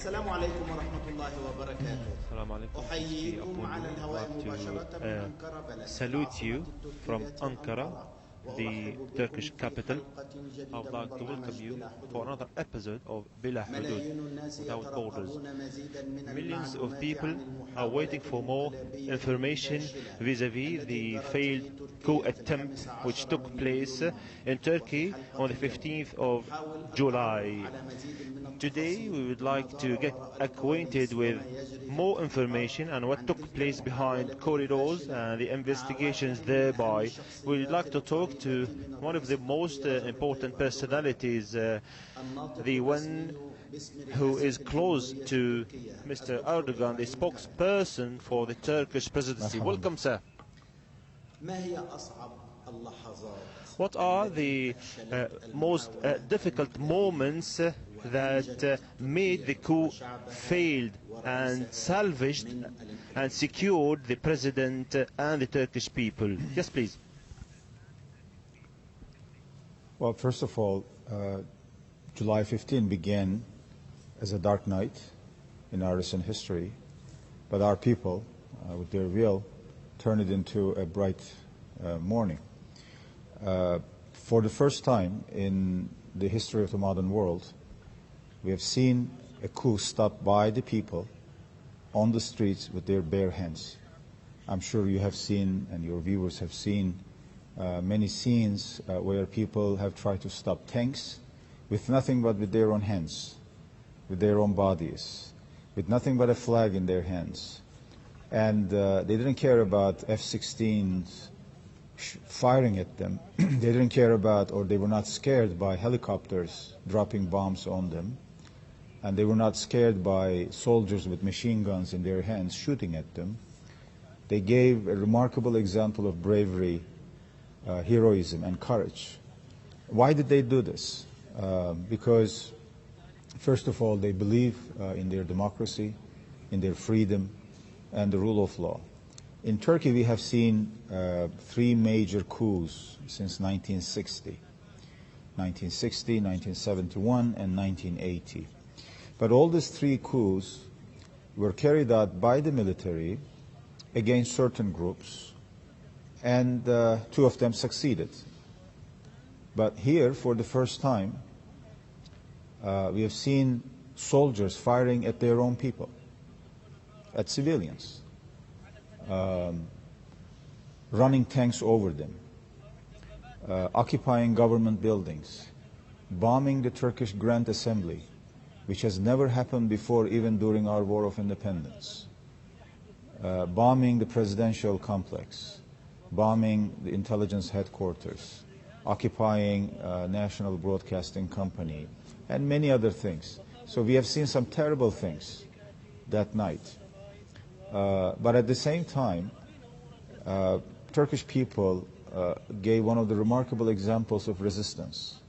السلام عليكم ورحمة الله وبركاته. أحييكم على الهواء مباشرة من أنقرة بلد salute you from Ankara, the Turkish capital. I would like to welcome you for another episode of بلاحدود, without borders. Millions of people are waiting for more information vis-à-vis the failed coup attempt which took place in Turkey on the 15th of July. Today we would like to get acquainted with more information and what took place behind corridors and the investigations thereby. We would like to talk to one of the most important personalities, the one who is close to Mr. Erdogan, the spokesperson for the Turkish presidency. Welcome, sir. What are the most difficult moments that made the coup failed and salvaged and secured the president and the Turkish people? Yes, please. Well, first of all, July 15 began as a dark night in our recent history, but our people, with their will, turned it into a bright morning. For the first time in the history of the modern world, we have seen a coup stopped by the people on the streets with their bare hands. I'm sure you have seen, and your viewers have seen, many scenes where people have tried to stop tanks with nothing but with their own hands, with their own bodies, with nothing but a flag in their hands. And they didn't care about F-16s firing at them. They didn't care about, or they were not scared by helicopters dropping bombs on them. And they were not scared by soldiers with machine guns in their hands shooting at them. They gave a remarkable example of bravery, heroism, and courage. Why did they do this? Because, first of all, they believe in their democracy, in their freedom, and the rule of law. In Turkey, we have seen three major coups since 1960. 1960, 1971, and 1980. But all these three coups were carried out by the military against certain groups, and two of them succeeded. But here, for the first time, we have seen soldiers firing at their own people, at civilians, running tanks over them, occupying government buildings, bombing the Turkish Grand Assembly, which has never happened before, even during our War of Independence, bombing the presidential complex, bombing the intelligence headquarters, occupying National Broadcasting Company, and many other things. So we have seen some terrible things that night. But at the same time, Turkish people gave one of the remarkable examples of resistance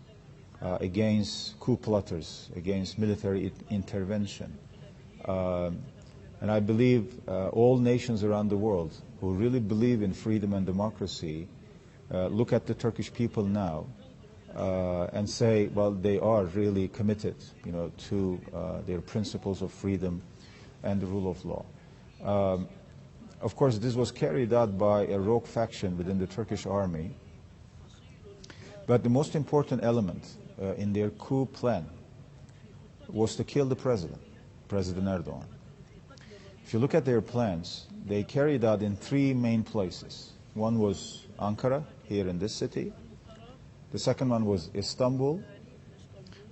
against coup plotters, against military intervention. And I believe all nations around the world who really believe in freedom and democracy look at the Turkish people now and say, well, they are really committed, to their principles of freedom and the rule of law. Of course, this was carried out by a rogue faction within the Turkish army. But the most important element in their coup plan was to kill the president, President Erdogan. If you look at their plans, they carried out in three main places. One was Ankara, here in this city. The second one was Istanbul.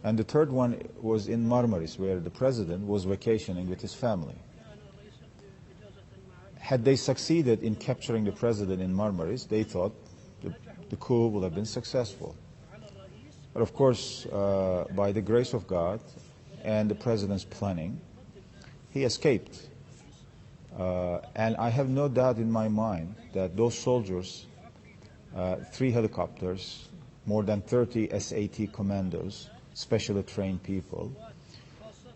And the third one was in Marmaris, where the president was vacationing with his family. Had they succeeded in capturing the president in Marmaris, they thought the coup would have been successful. But of course, by the grace of God and the president's planning, he escaped. And I have no doubt in my mind that those soldiers, 3 helicopters, more than 30 SAT commandos, specially trained people,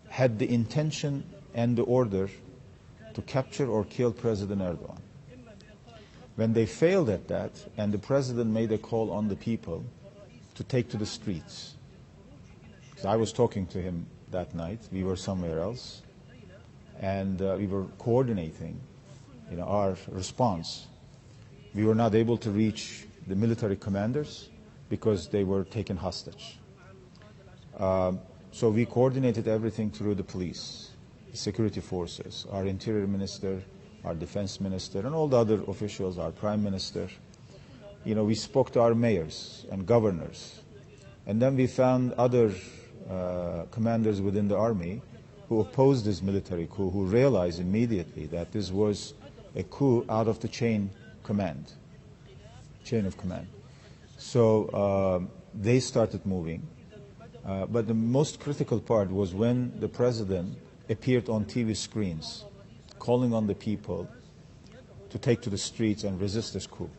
had the intention and the order to capture or kill President Erdogan. When they failed at that, and the president made a call on the people to take to the streets, because I was talking to him that night. We were somewhere else, and we were coordinating, our response. We were not able to reach the military commanders because they were taken hostage. So we coordinated everything through the police, the security forces, our interior minister, our defense minister, and all the other officials, our prime minister. We spoke to our mayors and governors. And then we found other commanders within the army who opposed this military coup, who realized immediately that this was a coup out of the chain of command. So they started moving. But the most critical part was when the president appeared on TV screens, calling on the people to take to the streets and resist this coup.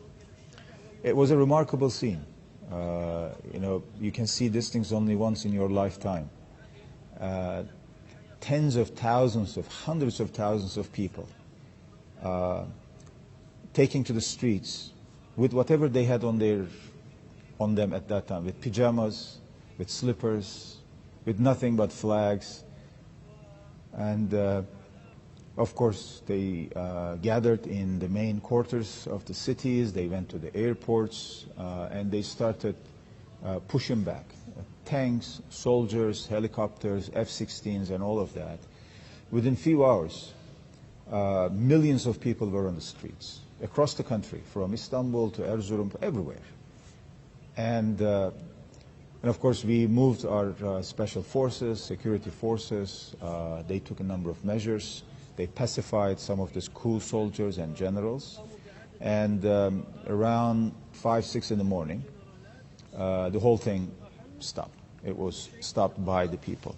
It was a remarkable scene. You can see these things only once in your lifetime. Tens of thousands of, hundreds of thousands of people taking to the streets with whatever they had on them at that time, with pajamas, with slippers, with nothing but flags. And of course, they gathered in the main quarters of the cities. They went to the airports, and they started pushing back. Tanks, soldiers, helicopters, F-16s, and all of that. Within few hours, millions of people were on the streets across the country, from Istanbul to Erzurum, everywhere. And of course, we moved our special forces, security forces. They took a number of measures. They pacified some of these coup soldiers and generals. And around 5, 6 in the morning, the whole thing stopped. It was stopped by the people.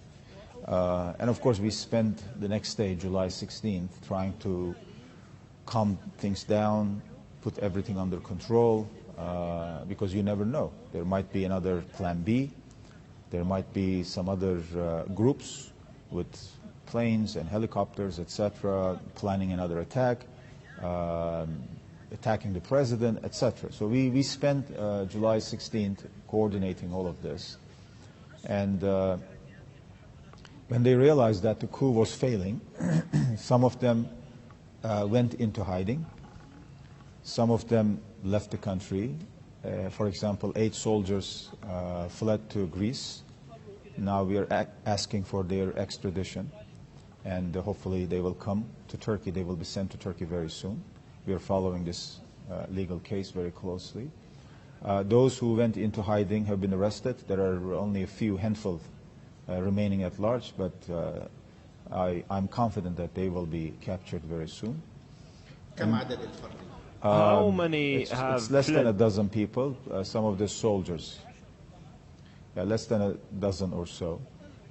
And of course, we spent the next day, July 16th, trying to calm things down, put everything under control, because you never know. There might be another plan B. There might be some other groups with planes and helicopters, etc., planning another attack, attacking the president, etc. So we spent July 16th coordinating all of this. And when they realized that the coup was failing, some of them went into hiding. Some of them left the country. For example, 8 soldiers fled to Greece. Now we are asking for their extradition, and hopefully they will come to Turkey. They will be sent to Turkey very soon. We are following this legal case very closely. Those who went into hiding have been arrested. There are only a few handful remaining at large, but I'm confident that they will be captured very soon. How many have It's less fled? than a dozen people, some of the soldiers. Less than a dozen or so.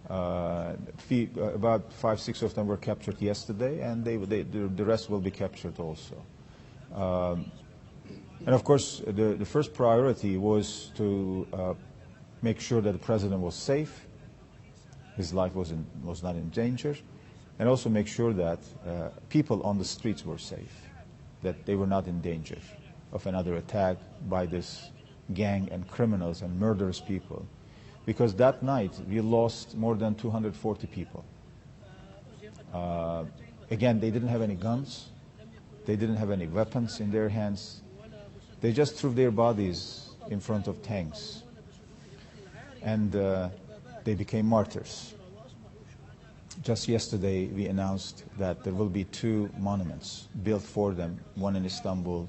About 5, 6 of them were captured yesterday, and the rest will be captured also. And of course, the first priority was to make sure that the president was safe, his life was not in danger, and also make sure that people on the streets were safe, that they were not in danger of another attack by this gang and criminals and murderous people. Because that night, we lost more than 240 people. Again, they didn't have any guns. They didn't have any weapons in their hands. They just threw their bodies in front of tanks. And they became martyrs. Just yesterday, we announced that there will be 2 monuments built for them, one in Istanbul,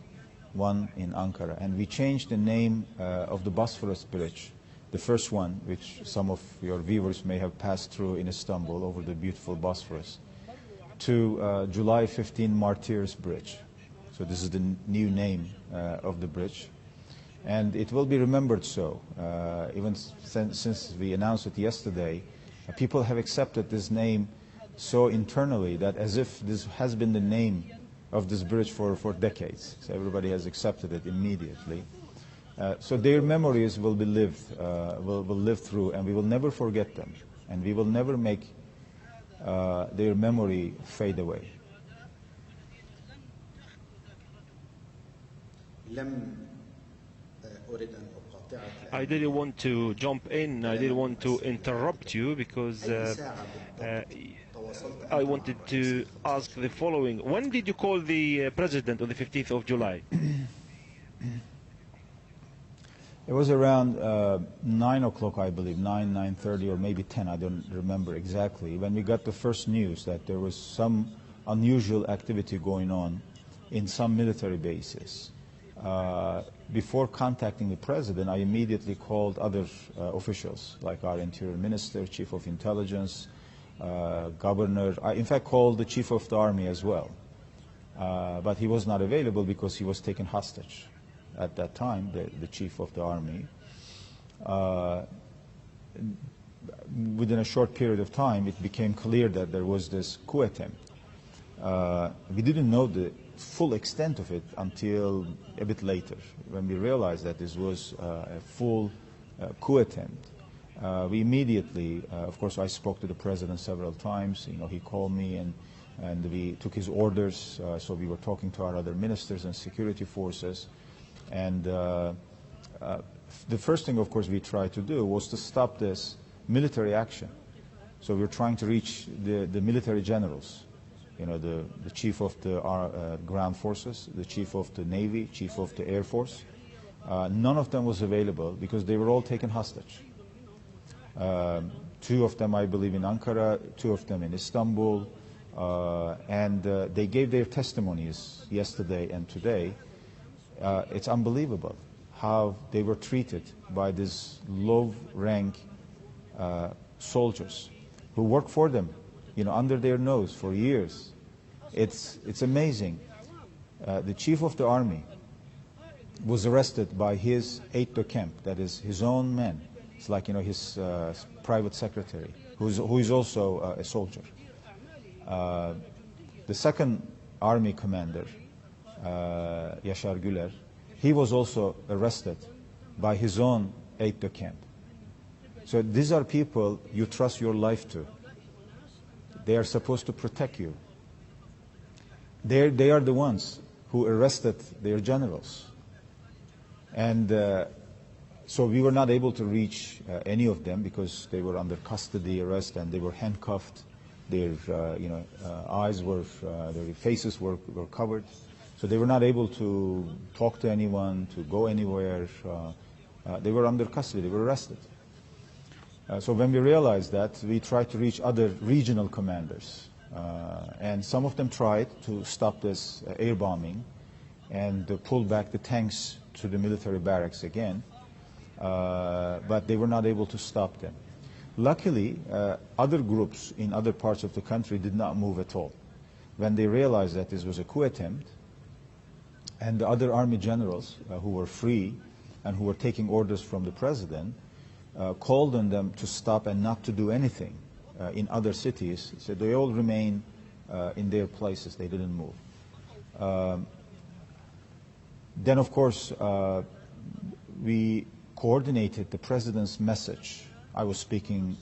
one in Ankara. And we changed the name of the Bosphorus Bridge, the first one, which some of your viewers may have passed through in Istanbul over the beautiful Bosphorus, to July 15 Martyrs Bridge. So this is the new name of the bridge. And it will be remembered so. Even since we announced it yesterday, people have accepted this name so internally that as if this has been the name of this bridge for decades. So everybody has accepted it immediately. So their memories will be will live through, and we will never forget them. And we will never make their memory fade away. لم أرد أن I didn't want to jump in, I didn't want to interrupt you because I wanted to ask the following. When did you call the president on the 15th of July? It was around 9 o'clock, I believe, 9:30, or maybe 10, I don't remember exactly, when we got the first news that there was some unusual activity going on in some military bases. Before contacting the president, I immediately called other officials, like our interior minister, chief of intelligence, governor. I, in fact, called the chief of the army as well. But he was not available because he was taken hostage at that time, the chief of the army. Within a short period of time, it became clear that there was this coup attempt. We didn't know the full extent of it until a bit later, when we realized that this was a full coup attempt. We immediately, of course, I spoke to the president several times. You know, he called me and we took his orders. So we were talking to our other ministers and security forces. And the first thing, of course, we tried to do was to stop this military action. So we were trying to reach the military generals. You know, the chief of the ground forces, the chief of the Navy, chief of the Air Force. None of them was available because they were all taken hostage. 2 of them, I believe, in Ankara, 2 of them in Istanbul, and they gave their testimonies yesterday and today. It's unbelievable how they were treated by these low-rank soldiers who worked for them, you know, under their nose for years. It's amazing. The chief of the army was arrested by his aide-de-camp, that is his own men. It's like, you know, his private secretary, who is also a soldier. The second army commander, Yaşar Güler, he was also arrested by his own aide-de-camp. So these are people you trust your life to. They are supposed to protect you. They are the ones who arrested their generals. And so we were not able to reach any of them because they were under custody arrest and they were handcuffed. Their eyes were, their faces were covered. So they were not able to talk to anyone, to go anywhere. They were under custody, they were arrested. So when we realized that, we tried to reach other regional commanders. And some of them tried to stop this air bombing and pull back the tanks to the military barracks again. But they were not able to stop them. Luckily, other groups in other parts of the country did not move at all. When they realized that this was a coup attempt, and the other army generals who were free and who were taking orders from the president called on them to stop and not to do anything in other cities. So they all remained in their places. They didn't move. Then, of course, we coordinated the president's message. I was speaking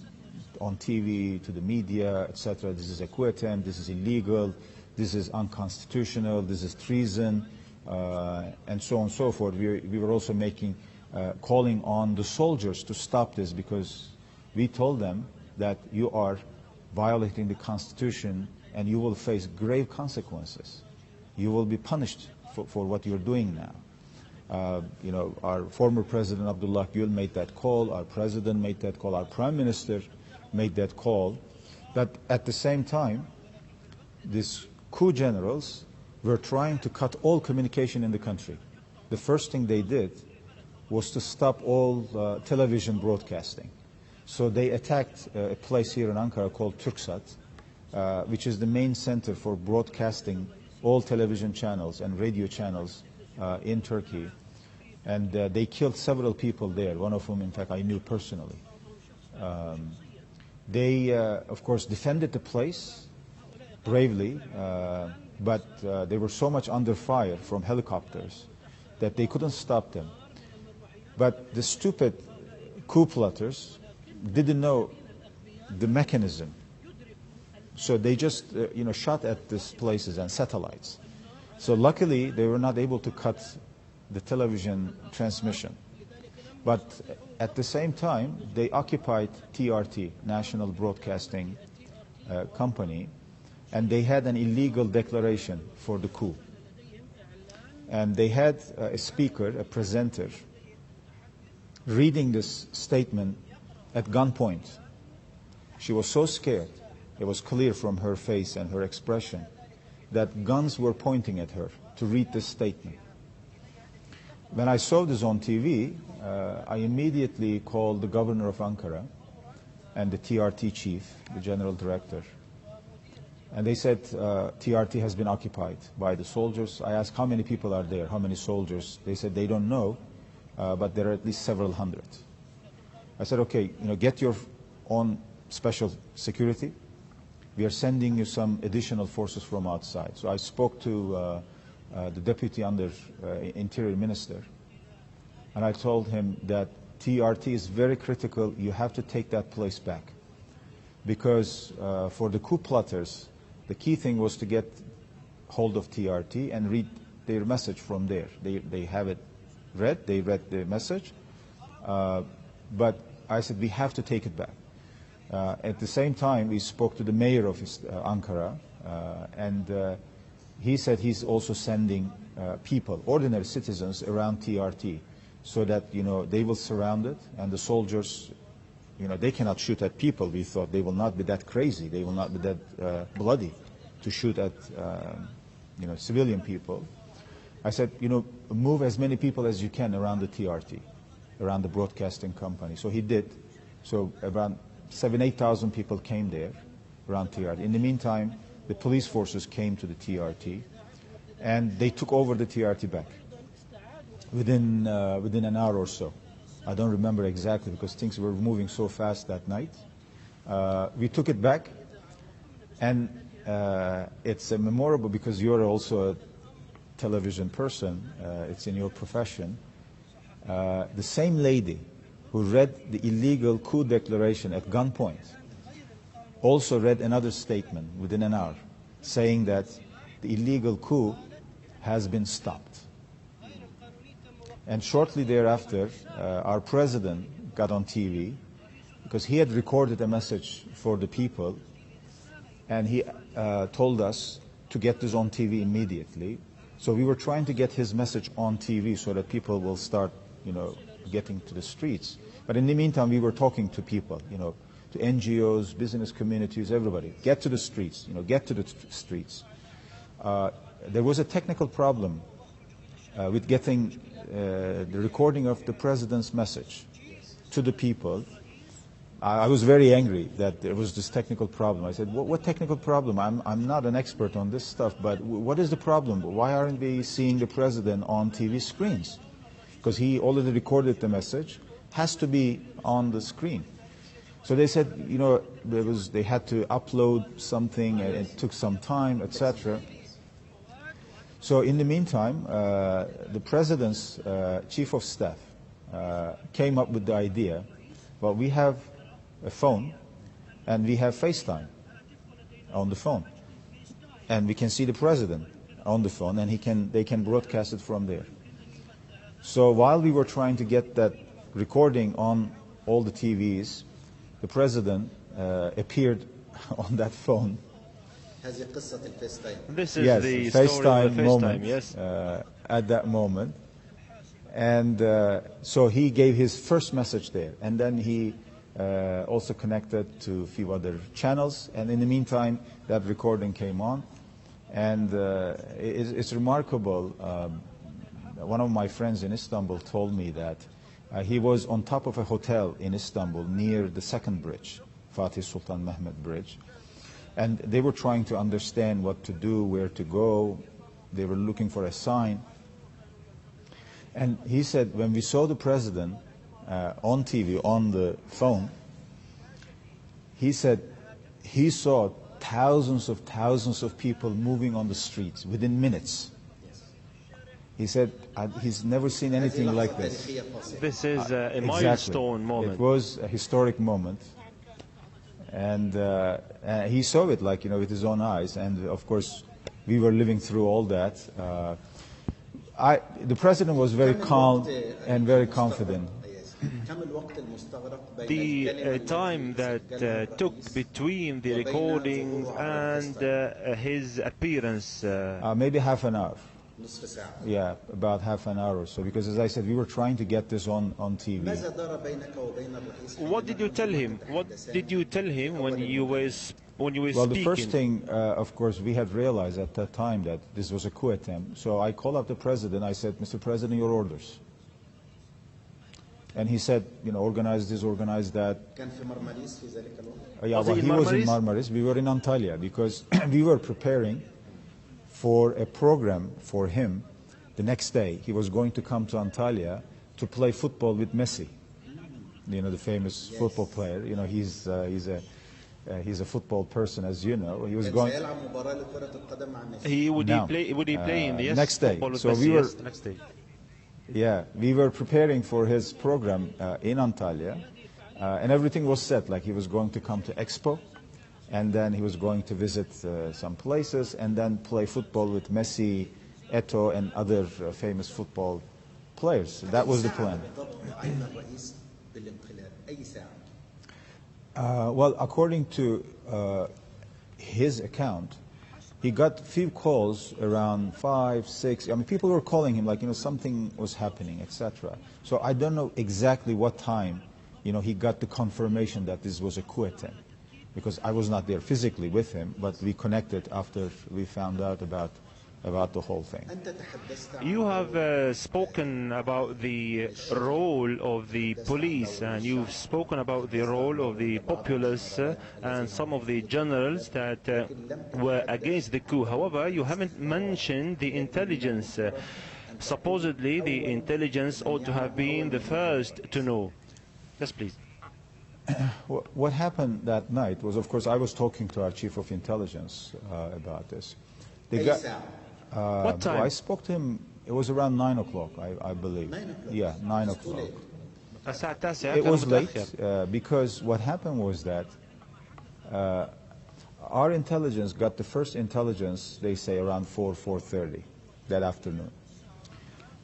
on TV to the media, etc. This is a coup attempt. This is illegal. This is unconstitutional. This is treason. And so on and so forth. We were also calling on the soldiers to stop this because we told them that you are violating the Constitution and you will face grave consequences. You will be punished for what you're doing now. You know, our former President Abdullah Gül made that call, our President made that call, our Prime Minister made that call. But at the same time, these coup generals were trying to cut all communication in the country. The first thing they did was to stop all television broadcasting. So they attacked a place here in Ankara called Turksat, which is the main center for broadcasting all television channels and radio channels in Turkey. And they killed several people there, one of whom, in fact, I knew personally. They, of course, defended the place bravely, but they were so much under fire from helicopters that they couldn't stop them. But the stupid coup plotters didn't know the mechanism. So they just shot at these places and satellites. So luckily, they were not able to cut the television transmission. But at the same time, they occupied TRT, National Broadcasting Company, and they had an illegal declaration for the coup. And they had a speaker, a presenter, reading this statement at gunpoint. She was so scared, it was clear from her face and her expression, that guns were pointing at her to read this statement. When I saw this on TV, I immediately called the governor of Ankara and the TRT chief, the general director. And they said TRT has been occupied by the soldiers. I asked how many people are there, how many soldiers. They said they don't know, but there are at least several hundred. I said, okay, get your own special security. We are sending you some additional forces from outside. So I spoke to the deputy under interior minister, and I told him that TRT is very critical. You have to take that place back. Because for the coup plotters, the key thing was to get hold of TRT and read their message from there. They have it read, they read the message, but I said we have to take it back. At the same time, we spoke to the mayor of Ankara, and he said he's also sending people, ordinary citizens, around TRT, so that they will surround it, and the soldiers, they cannot shoot at people. We thought they will not be that crazy, they will not be that bloody to shoot at civilian people. I said, move as many people as you can around the TRT, around the broadcasting company. So he did. So around 7,000-8,000 people came there around TRT. In the meantime, the police forces came to the TRT, and they took over the TRT back within an hour or so. I don't remember exactly because things were moving so fast that night. We took it back, and it's memorable because you're also a television person. It's in your profession. The same lady who read the illegal coup declaration at gunpoint also read another statement within an hour saying that the illegal coup has been stopped. And shortly thereafter, our president got on TV because he had recorded a message for the people, and he told us to get this on TV immediately. So we were trying to get his message on TV so that people will start, getting to the streets. But in the meantime, we were talking to people, to NGOs, business communities, everybody. Get to the streets, get to the streets. There was a technical problem with getting the recording of the president's message to the people. I was very angry that there was this technical problem. I said, what technical problem? I'm not an expert on this stuff, but what is the problem? Why aren't we seeing the president on TV screens? Because he already recorded the message, has to be on the screen. So they said, they had to upload something, and it took some time, etc. So in the meantime, the president's chief of staff came up with the idea, well, we have a phone and we have FaceTime on the phone, and we can see the president on the phone, and they can broadcast it from there. So while we were trying to get that recording on all the TVs, the president appeared on that phone. This is the story of the FaceTime, yes. At that moment. And so he gave his first message there, and then he also connected to a few other channels, and in the meantime that recording came on, and it's remarkable. One of my friends in Istanbul told me that he was on top of a hotel in Istanbul near the second bridge, Fatih Sultan Mehmet Bridge, and they were trying to understand what to do, where to go. They were looking for a sign. And he said, when we saw the president on TV, on the phone, he said he saw thousands of people moving on the streets within minutes. He said he's never seen anything like this. This is a milestone moment. It was a historic moment. And he saw it with his own eyes. And of course, we were living through all that. The president was very calm and very confident. the time that took between the recordings and his appearance? Maybe half an hour. Yeah, about half an hour or so, because as I said, we were trying to get this on TV. What did you tell him? What did you tell him when you were speaking? Well, the first thing, of course, we had realized at that time that this was a coup attempt. So I called up the president. I said, Mr. President, your orders. And he said, you know, organize this, organize that. Yeah, well, he was in Marmaris. We were in Antalya because we were preparing for a program for him the next day. He was going to come to Antalya to play football with Messi, you know, the famous football player. You know, he's a football person, as you know. He was going. Would he play in the next day? So we were the next day. Yeah, we were preparing for his program in Antalya, and everything was set. Like he was going to come to Expo. And then he was going to visit some places and then play football with Messi, Eto'o, and other famous football players. So that was the plan. Well, according to his account, he got few calls around 5, 6. I mean, people were calling him like, you know, something was happening, etc. So I don't know exactly what time, you know, he got the confirmation that this was a coup attempt. Because I was not there physically with him, but we connected after we found out about the whole thing. You have spoken about the role of the police, and you've spoken about the role of the populace and some of the generals that were against the coup. However, you haven't mentioned the intelligence. Supposedly, the intelligence ought to have been the first to know. Yes, please. What happened that night was, of course, I was talking to our chief of intelligence about this. What time? I spoke to him, it was around 9 o'clock, I believe. 9 o'clock? Yeah, 9 o'clock. It was late because what happened was that our intelligence got the first intelligence, they say, around 4:30 that afternoon.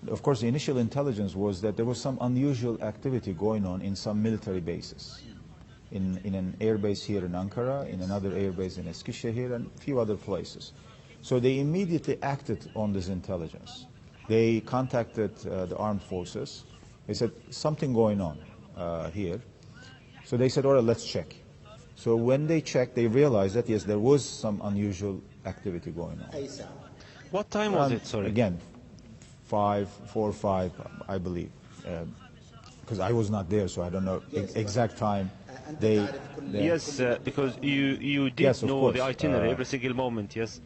Of course, the initial intelligence was that there was some unusual activity going on in some military bases. In an air base here in Ankara, in another air base in Eskişehir, and a few other places. So they immediately acted on this intelligence. They contacted the armed forces. They said, something going on here. So they said, all right, let's check. So when they checked, they realized that, yes, there was some unusual activity going on. What time was it, sorry? Again, 4 or 5, I believe. Because I was not there, so I don't know exact time. Yes, because you did know the itinerary every single moment, yes?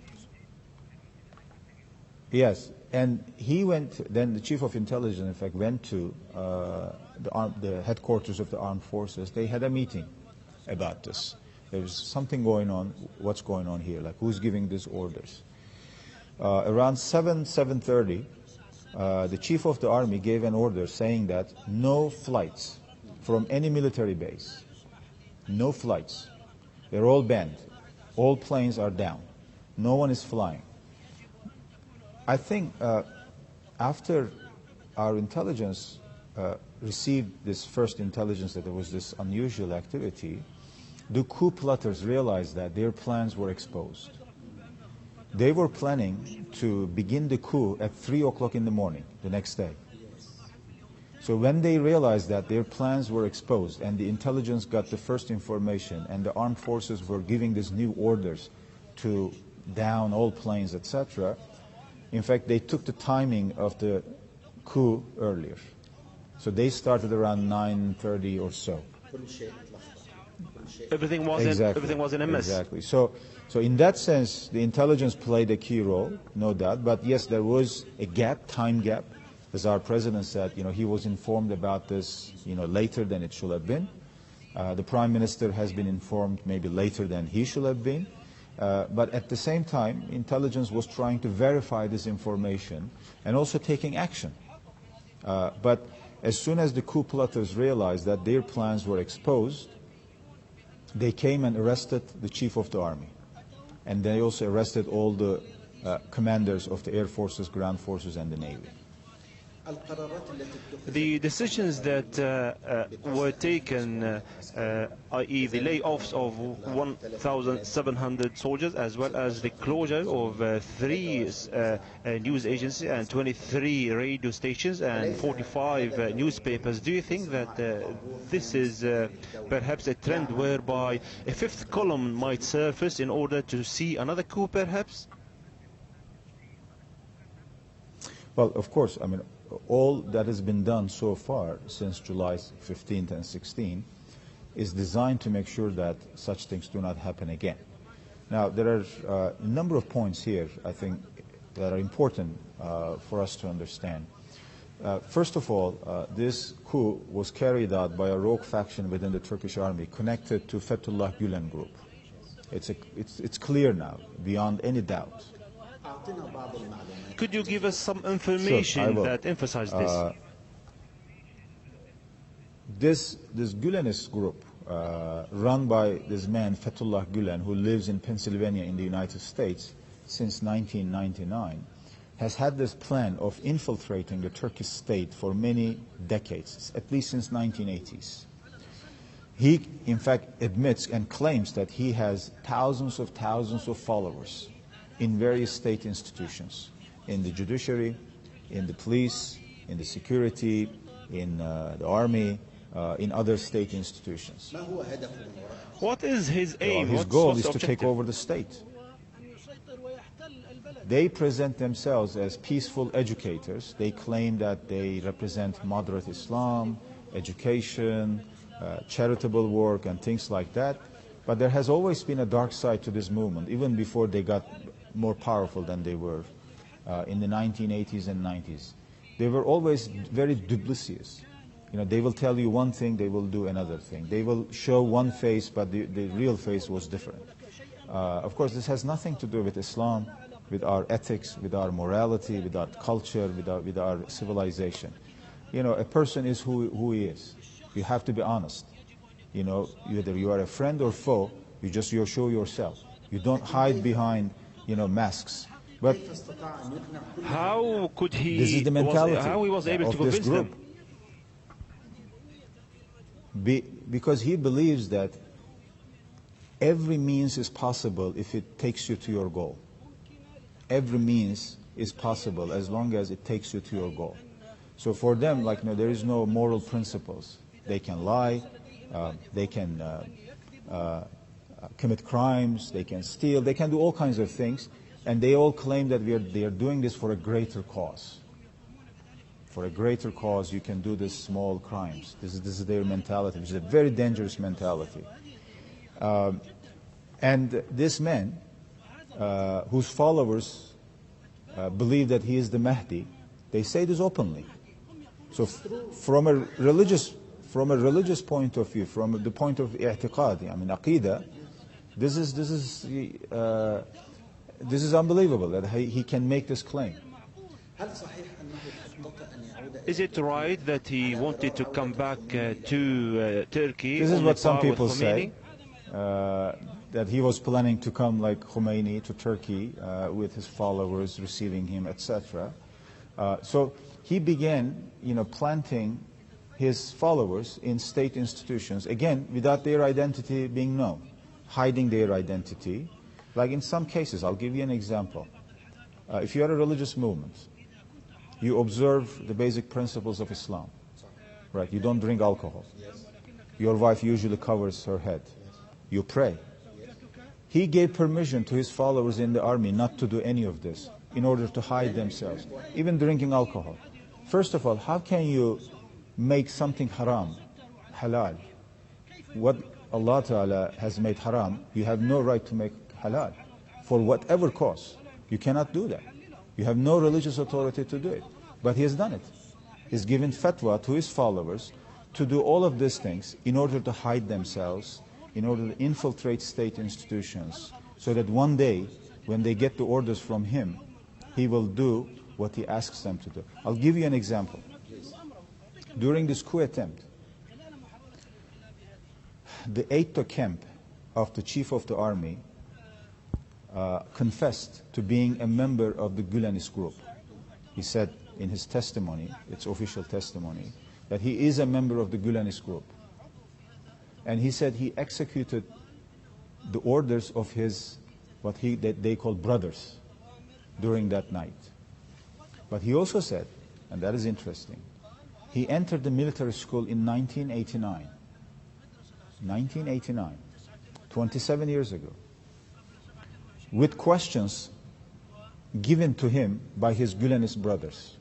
Yes, and he went, then the chief of intelligence, in fact, went to the headquarters of the armed forces. They had a meeting about this. There was something going on, what's going on here, like who's giving these orders. Around 7:30, the chief of the army gave an order saying that no flights from any military base, no flights. They're all banned. All planes are down. No one is flying. I think after our intelligence received this first intelligence that there was this unusual activity, the coup plotters realized that their plans were exposed. They were planning to begin the coup at 3 o'clock in the morning the next day. So when they realized that their plans were exposed and the intelligence got the first information and the armed forces were giving these new orders to down all planes, etc., in fact, they took the timing of the coup earlier. So they started around 9:30 or so. Everything was in a mess. Exactly. So in that sense, the intelligence played a key role, no doubt. But yes, there was a gap, time gap. As our president said, you know, he was informed about this, you know, later than it should have been. The prime minister has been informed maybe later than he should have been. But at the same time, intelligence was trying to verify this information and also taking action. But as soon as the coup plotters realized that their plans were exposed, they came and arrested the chief of the army. And they also arrested all the commanders of the air forces, ground forces, and the navy. The decisions that were taken, i.e. the layoffs of 1,700 soldiers, as well as the closure of 3 news agencies and 23 radio stations and 45 newspapers, do you think that this is perhaps a trend whereby a 5th column might surface in order to see another coup perhaps? Well, of course, I mean, all that has been done so far since July 15th and 16th is designed to make sure that such things do not happen again. Now, there are a number of points here, I think, that are important for us to understand. First of all, this coup was carried out by a rogue faction within the Turkish army connected to Fethullah Gülen group. It's clear now, beyond any doubt. Could you give us some information that emphasizes this? This Gülenist group, run by this man Fethullah Gülen, who lives in Pennsylvania in the United States since 1999, has had this plan of infiltrating the Turkish state for many decades, at least since 1980s. He, in fact, admits and claims that he has thousands of followers in various state institutions, in the judiciary, in the police, in the security, in the army, in other state institutions. What is his aim? His goal is to take over the state. They present themselves as peaceful educators. They claim that they represent moderate Islam, education, charitable work, and things like that. But there has always been a dark side to this movement, even before they got more powerful than they were in the 1980s and 90s. They were always very duplicitous. You know, they will tell you one thing, they will do another thing. They will show one face, but the real face was different. Of course, this has nothing to do with Islam, with our ethics, with our morality, with our culture, with our civilization. You know, a person is who he is. You have to be honest. You know, whether you are a friend or foe, you show yourself. You don't hide behind, you know, masks. But how could he? This is the mentality how he was able to convince them? Because he believes that every means is possible if it takes you to your goal. Every means is possible as long as it takes you to your goal. So for them, like, there is no moral principles. They can lie, they can commit crimes, they can steal, they can do all kinds of things, and they all claim that they are doing this for a greater cause. For a greater cause, you can do these small crimes. This is their mentality, which is a very dangerous mentality. And this man, whose followers believe that he is the Mahdi, they say this openly. So from a religious point of view, from the point of i'tiqad, I mean aqidah, this is unbelievable that he can make this claim. Is it right that he wanted to come back to Turkey? This is what some people say, that he was planning to come like Khomeini to Turkey with his followers, receiving him, etc. So he began, planting his followers in state institutions, again, without their identity being known, hiding their identity. Like in some cases, I'll give you an example. If you are a religious movement, you observe the basic principles of Islam, right? You don't drink alcohol. Your wife usually covers her head. You pray. He gave permission to his followers in the army not to do any of this in order to hide themselves, even drinking alcohol. First of all, how can you make something haram, halal? What Allah Ta'ala has made haram, you have no right to make halal for whatever cause. You cannot do that. You have no religious authority to do it. But he has done it. He's given fatwa to his followers to do all of these things in order to hide themselves, in order to infiltrate state institutions, so that one day, when they get the orders from him, he will do what he asks them to do. I'll give you an example. During this coup attempt, the aide-de-camp of the chief of the army confessed to being a member of the Gülenist group. He said, in his testimony, its official testimony, that he is a member of the Gülenist group. And he said he executed the orders of his, that they call brothers, during that night. But he also said, and that is interesting, he entered the military school in 1989. 1989, 27 years ago, with questions given to him by his Gülenist brothers.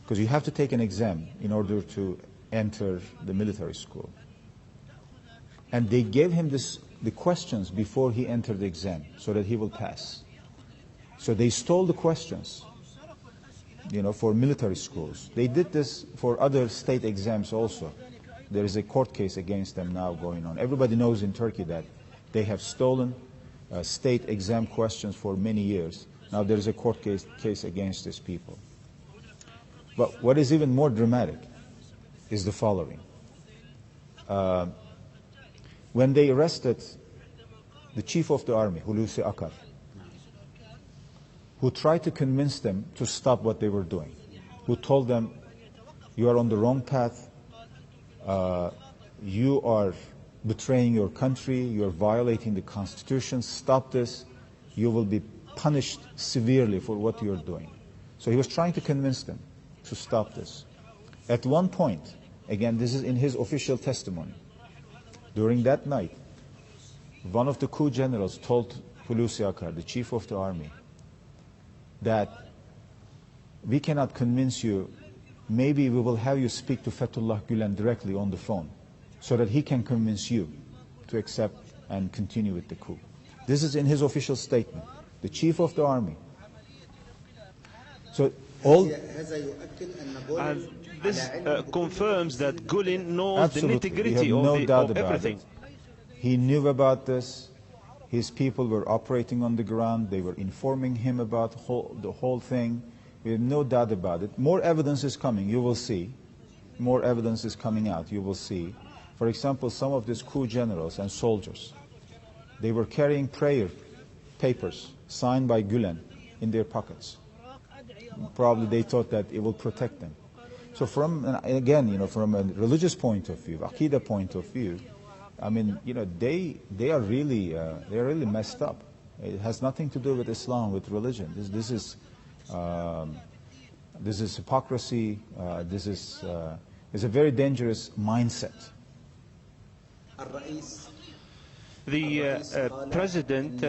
Because you have to take an exam in order to enter the military school. And they gave him the questions before he entered the exam so that he will pass. So they stole the questions, for military schools. They did this for other state exams also. There is a court case against them now going on. Everybody knows in Turkey that they have stolen state exam questions for many years. Now there is a court case against these people. But what is even more dramatic is the following. When they arrested the chief of the army, Hulusi Akar, who tried to convince them to stop what they were doing, who told them, you are on the wrong path, you are betraying your country, you are violating the constitution, stop this, you will be punished severely for what you are doing. So he was trying to convince them to stop this. At one point, again, this is in his official testimony, during that night, one of the coup generals told Hulusi Akar, the chief of the army, that we cannot convince you, maybe we will have you speak to Fethullah Gülen directly on the phone so that he can convince you to accept and continue with the coup. This is in his official statement, the chief of the army. So all... And this confirms that Gülen knows Absolutely. the nitty-gritty of everything. He knew about this. His people were operating on the ground. They were informing him about the whole thing. We have no doubt about it. More evidence is coming. You will see. More evidence is coming out. You will see. For example, some of these coup generals and soldiers, they were carrying prayer papers signed by Gülen in their pockets. Probably they thought that it will protect them. So from, again, from a religious point of view, Aqidah point of view, I mean, they are really messed up. It has nothing to do with Islam, with religion. This is hypocrisy. This is a very dangerous mindset. The president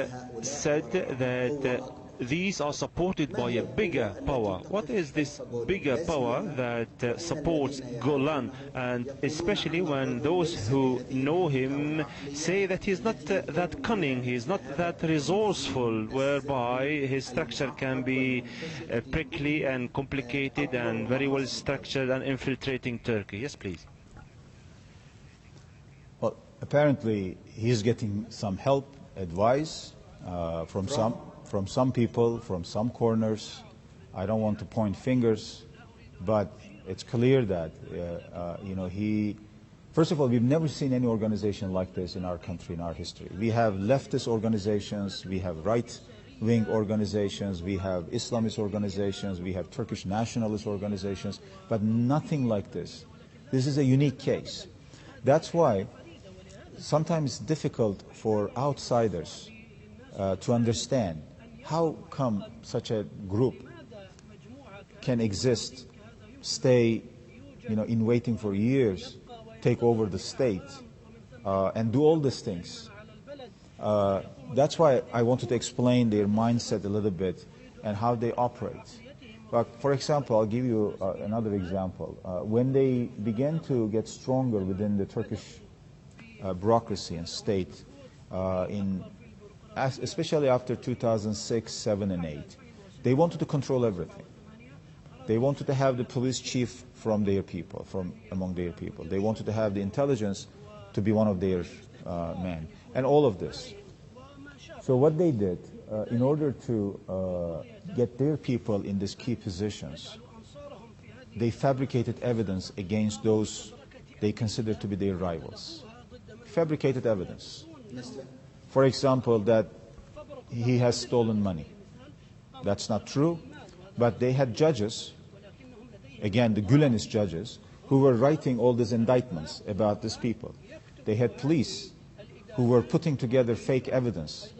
said that these are supported by a bigger power. What is this bigger power that supports Gülen? And especially when those who know him say that he's not that cunning, he's not that resourceful, whereby his structure can be prickly and complicated and very well structured and infiltrating Turkey. Yes, please. Well, apparently he's getting some help, advice from some people, from some corners. I don't want to point fingers, but it's clear that, first of all, we've never seen any organization like this in our country, in our history. We have leftist organizations, we have right-wing organizations, we have Islamist organizations, we have Turkish nationalist organizations, but nothing like this. This is a unique case. That's why sometimes it's difficult for outsiders to understand how come such a group can exist, stay, in waiting for years, take over the state, and do all these things. That's why I wanted to explain their mindset a little bit and how they operate. But for example, I'll give you another example. When they began to get stronger within the Turkish bureaucracy and state, especially after 2006, 7, and 8, they wanted to control everything. They wanted to have the police chief from their people, from among their people. They wanted to have the intelligence to be one of their men, and all of this. So what they did, in order to get their people in these key positions, they fabricated evidence against those they considered to be their rivals. Fabricated evidence. For example, that he has stolen money. That's not true, but they had judges again, the Gülenist judges, who were writing all these indictments about these people. They had police who were putting together fake evidence.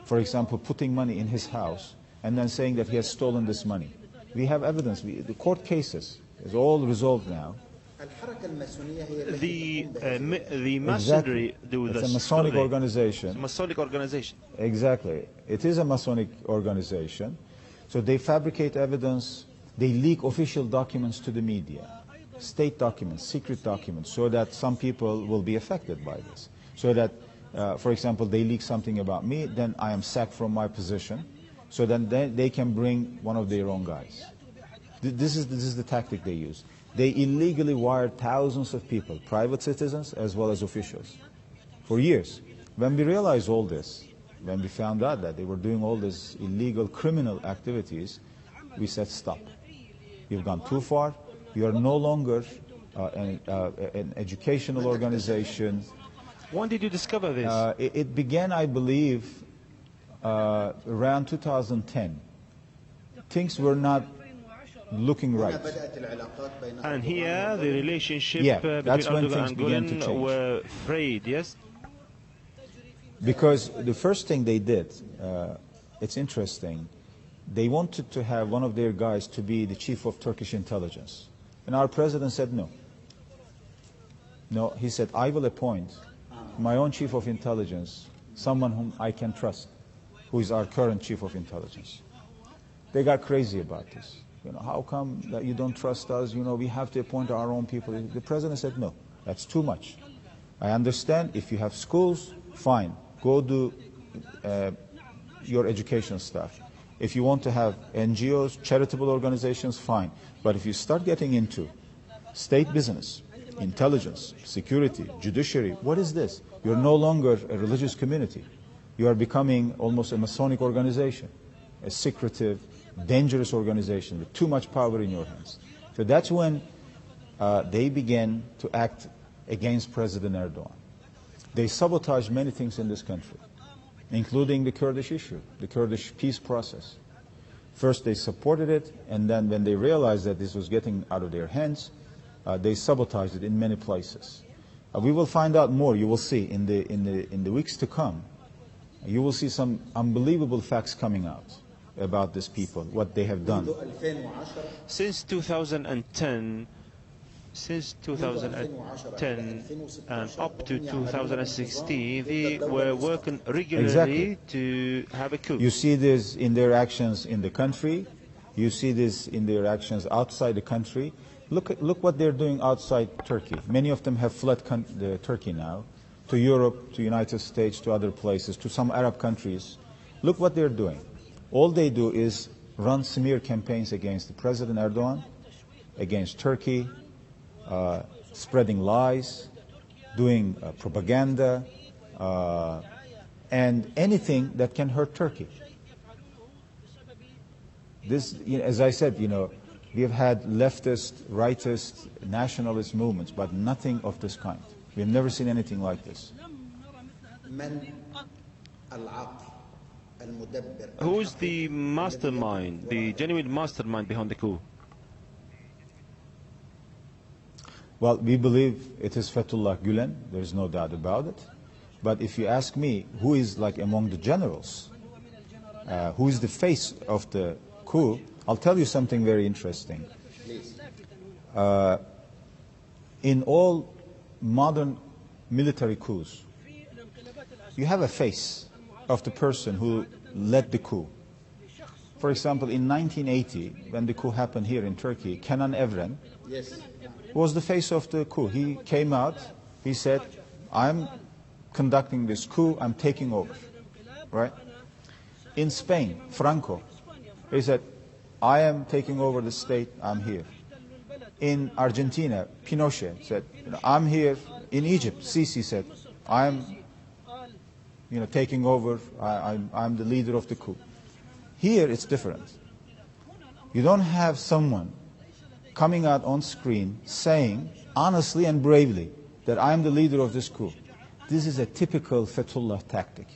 For example, putting money in his house and then saying that he has stolen this money. We have evidence. The court cases is all resolved now. The masonry do this. It's a Masonic organization. It's a Masonic organization. Exactly. It is a Masonic organization. So they fabricate evidence. They leak official documents to the media, state documents, secret documents, so that some people will be affected by this. So that, for example, they leak something about me, then I am sacked from my position, so then they can bring one of their own guys. This is the tactic they use. They illegally wired thousands of people, private citizens as well as officials, for years. When we realized all this, when we found out that they were doing all these illegal criminal activities, we said, stop. You've gone too far. You are no longer an educational organization. When did you discover this? It began, I believe, around 2010. Things were not looking right. And here the relationship between Erdogan and Gülen were frayed, yes? Because the first thing they did, it's interesting, they wanted to have one of their guys to be the chief of Turkish intelligence. And our president said no. No, he said, I will appoint my own chief of intelligence, someone whom I can trust, who is our current chief of intelligence. They got crazy about this. You know, how come that you don't trust us? You know, we have to appoint our own people. The president said, no, that's too much. I understand if you have schools, fine, go do your education stuff. If you want to have NGOs, charitable organizations, fine. But if you start getting into state business, intelligence, security, judiciary, what is this? You're no longer a religious community. You are becoming almost a Masonic organization, a secretive, dangerous organization with too much power in your hands. So that's when they began to act against President Erdogan. They sabotaged many things in this country, including the Kurdish issue, the Kurdish peace process. First they supported it, and then when they realized that this was getting out of their hands, they sabotaged it in many places. We will find out more, you will see, in the weeks to come. You will see some unbelievable facts coming out about these people, what they have done. Since 2010 and up to 2016, they were working regularly to have a coup. You see this in their actions in the country. You see this in their actions outside the country. Look what they're doing outside Turkey. Many of them have fled Turkey now, to Europe, to United States, to other places, to some Arab countries. Look what they're doing. All they do is run smear campaigns against President Erdogan, against Turkey, spreading lies, doing propaganda, and anything that can hurt Turkey. This, as I said, we have had leftist, rightist, nationalist movements, but nothing of this kind. We have never seen anything like this. Who's the mastermind, the genuine mastermind behind the coup? Well, we believe it is Fethullah Gülen. There is no doubt about it. But if you ask me, who is like among the generals, who is the face of the coup, I'll tell you something very interesting. In all modern military coups, you have a face of the person who led the coup. For example, in 1980, when the coup happened here in Turkey, Kenan Evren was the face of the coup. He came out, he said, I'm conducting this coup, I'm taking over. Right? In Spain, Franco, he said, I am taking over the state, I'm here. In Argentina, Pinochet said, I'm here. In Egypt, Sisi said, I'm taking over, I'm the leader of the coup. Here it's different. You don't have someone coming out on screen saying honestly and bravely that I'm the leader of this coup. This is a typical Fethullah tactic.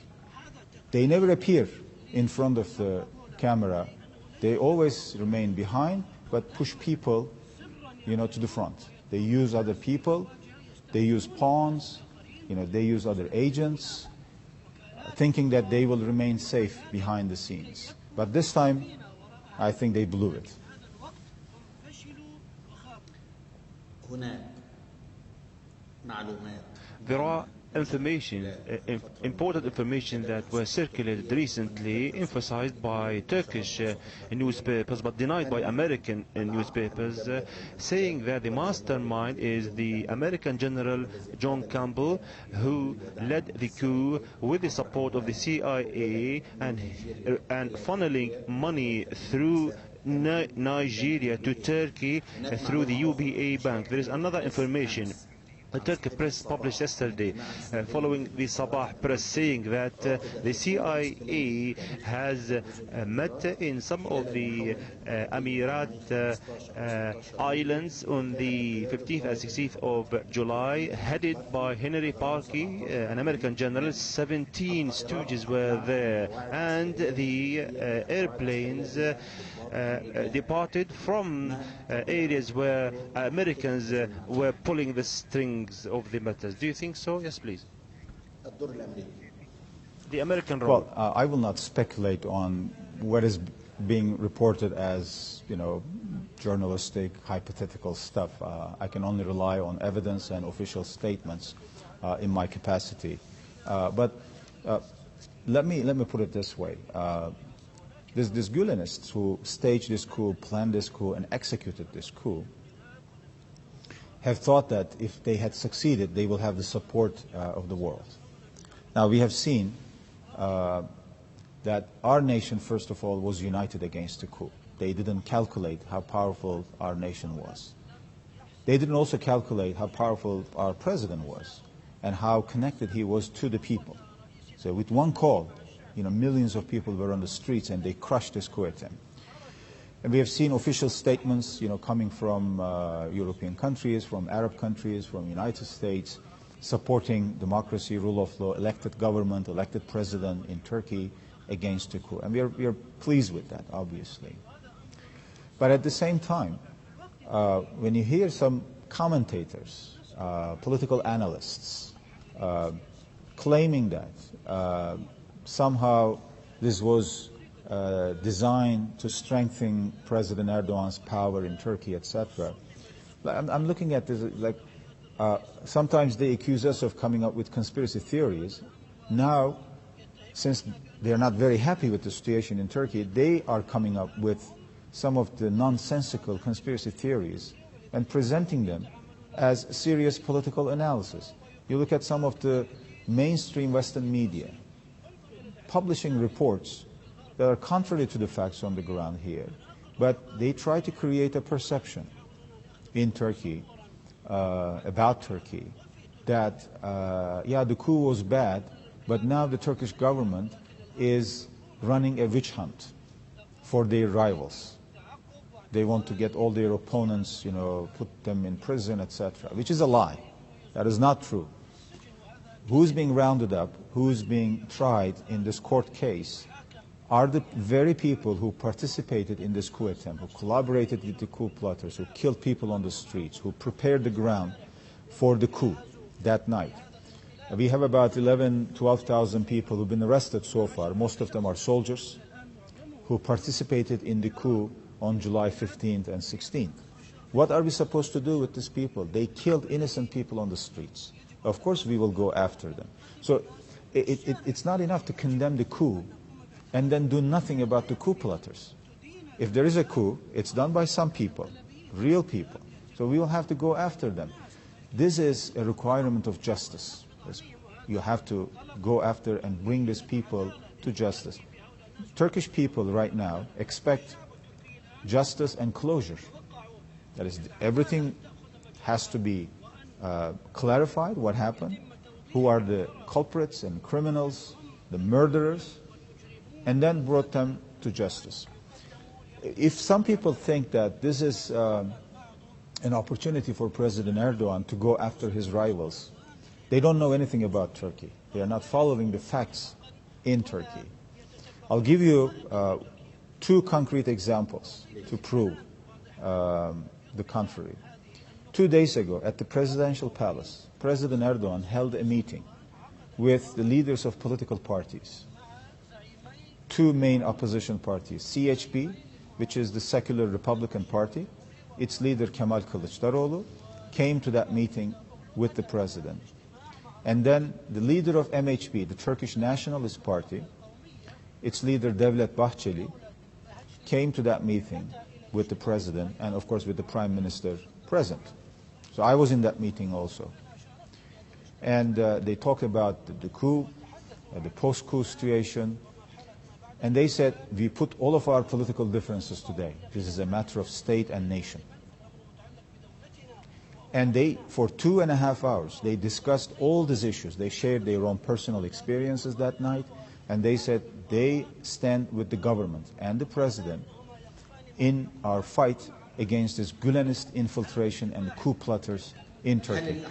They never appear in front of the camera. They always remain behind, but push people to the front. They use other people, they use pawns, they use other agents, thinking that they will remain safe behind the scenes. But this time, I think they blew it. There are important information that were circulated recently, emphasized by Turkish newspapers but denied by American newspapers, saying that the mastermind is the American General John Campbell, who led the coup with the support of the CIA and funneling money through Nigeria to Turkey through the UBA bank. There is another information. The Turkish press published yesterday, following the Sabah press, saying that the CIA has met in some of the Emirat Islands on the 15th and 16th of July, headed by Henry Parkey, an American general. 17 stooges were there, and the airplanes departed from areas where Americans were pulling the strings of the matters. Do you think so? Yes, please. The American role. Well, I will not speculate on what is being reported as, journalistic, hypothetical stuff. I can only rely on evidence and official statements in my capacity. But let me put it this way. These Gülenists who staged this coup, planned this coup, and executed this coup have thought that if they had succeeded, they will have the support of the world. Now, we have seen that our nation, first of all, was united against the coup. They didn't calculate how powerful our nation was. They didn't also calculate how powerful our president was and how connected he was to the people. So with one call, millions of people were on the streets and they crushed this coup attempt. And we have seen official statements, coming from European countries, from Arab countries, from the United States, supporting democracy, rule of law, elected government, elected president in Turkey against the coup. And we are pleased with that, obviously. But at the same time, when you hear some commentators, political analysts, claiming that somehow this was designed to strengthen President Erdogan's power in Turkey, etc. I'm looking at this like sometimes they accuse us of coming up with conspiracy theories. Now, since they're not very happy with the situation in Turkey, they are coming up with some of the nonsensical conspiracy theories and presenting them as serious political analysis. You look at some of the mainstream Western media publishing reports that are contrary to the facts on the ground here, but they try to create a perception in Turkey, about Turkey, that, the coup was bad, but now the Turkish government is running a witch hunt for their rivals. They want to get all their opponents, put them in prison, etc., which is a lie. That is not true. Who's being rounded up, who's being tried in this court case are the very people who participated in this coup attempt, who collaborated with the coup plotters, who killed people on the streets, who prepared the ground for the coup that night. We have about 12,000 people who've been arrested so far. Most of them are soldiers who participated in the coup on July 15th and 16th. What are we supposed to do with these people? They killed innocent people on the streets. Of course we will go after them. So it's not enough to condemn the coup and then do nothing about the coup plotters. If there is a coup, it's done by some people, real people. So we will have to go after them. This is a requirement of justice. You have to go after and bring these people to justice. Turkish people right now expect justice and closure. That is, everything has to be clarified, what happened, who are the culprits and criminals, the murderers, and then brought them to justice. If some people think that this is an opportunity for President Erdogan to go after his rivals, they don't know anything about Turkey. They are not following the facts in Turkey. I'll give you two concrete examples to prove the contrary. 2 days ago at the presidential palace, President Erdogan held a meeting with the leaders of political parties, 2 main opposition parties, CHP, which is the secular Republican Party, its leader Kemal Kılıçdaroğlu came to that meeting with the president. And then the leader of MHP, the Turkish Nationalist Party, its leader Devlet Bahçeli, came to that meeting with the president and of course with the prime minister present. So I was in that meeting also. And they talked about the coup, the post-coup situation, and they said, we put all of our political differences today. This is a matter of state and nation. And they, for 2.5 hours, they discussed all these issues. They shared their own personal experiences that night, and they said they stand with the government and the president in our fight against this Gülenist infiltration and coup plotters in Turkey.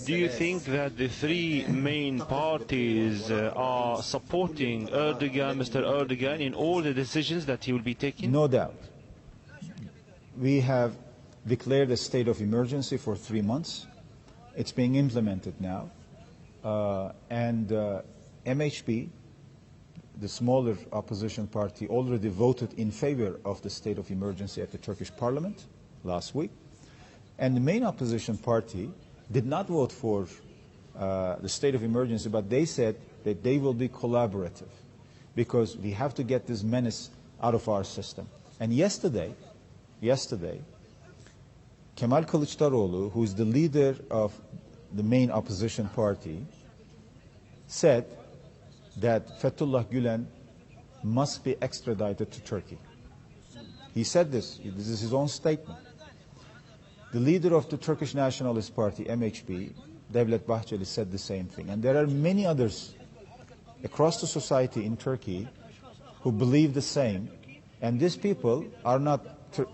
Do you think that the 3 main parties are supporting Erdogan, Mr. Erdogan, in all the decisions that he will be taking? No doubt. We have declared a state of emergency for 3 months. It's being implemented now. MHP, the smaller opposition party, already voted in favor of the state of emergency at the Turkish parliament last week. And the main opposition party did not vote for the state of emergency, but they said that they will be collaborative because we have to get this menace out of our system. And yesterday, Kemal Kılıçdaroğlu, who is the leader of the main opposition party, said that Fethullah Gülen must be extradited to Turkey. He said this. This is his own statement. The leader of the Turkish Nationalist Party, MHP, Devlet Bahçeli, said the same thing. And there are many others across the society in Turkey who believe the same. And these people are not,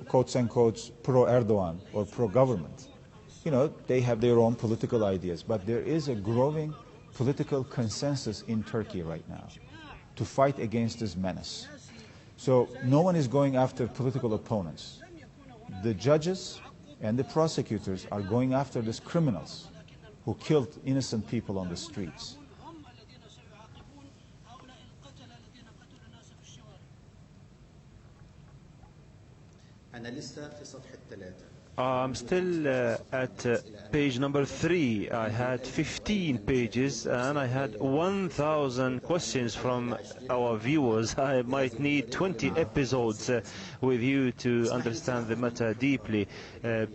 quotes and quotes, pro-Erdogan or pro-government. You know, they have their own political ideas. But there is a growing political consensus in Turkey right now to fight against this menace. So no one is going after political opponents. The judges and the prosecutors are going after these criminals who killed innocent people on the streets. I'm still at page number 3. I had 15 pages and I had 1,000 questions from our viewers. I might need 20 episodes with you to understand the matter deeply.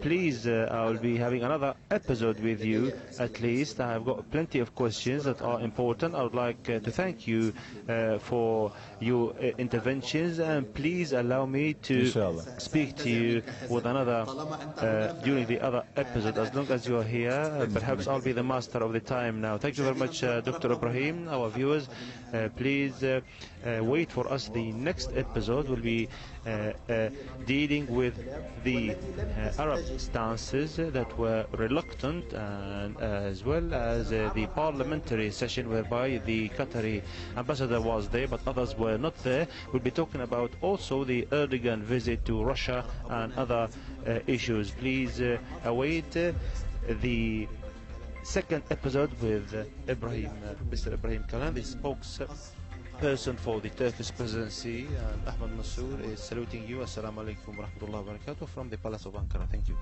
Please, I will be having another episode with you at least. I've got plenty of questions that are important. I would like to thank you for your interventions, and please allow me to speak to you with another during the other episode. As long as you are here, perhaps I'll be the master of the time now. Thank you very much, Dr. Ibrahim. Our viewers, please wait for us. The next episode will be dealing with the Arab stances that were reluctant, and as well as the parliamentary session whereby the Qatari ambassador was there but others were not there. We'll be talking about also the Erdogan visit to Russia and other issues. Please await the second episode with Ibrahim, Mr. Ibrahim Kالن, the spokesperson for the Turkish presidency, and Ahmed Mansour is saluting you. Assalamu alaikum wa rahmatullahi wa barakatuh from the Palace of Ankara. Thank you.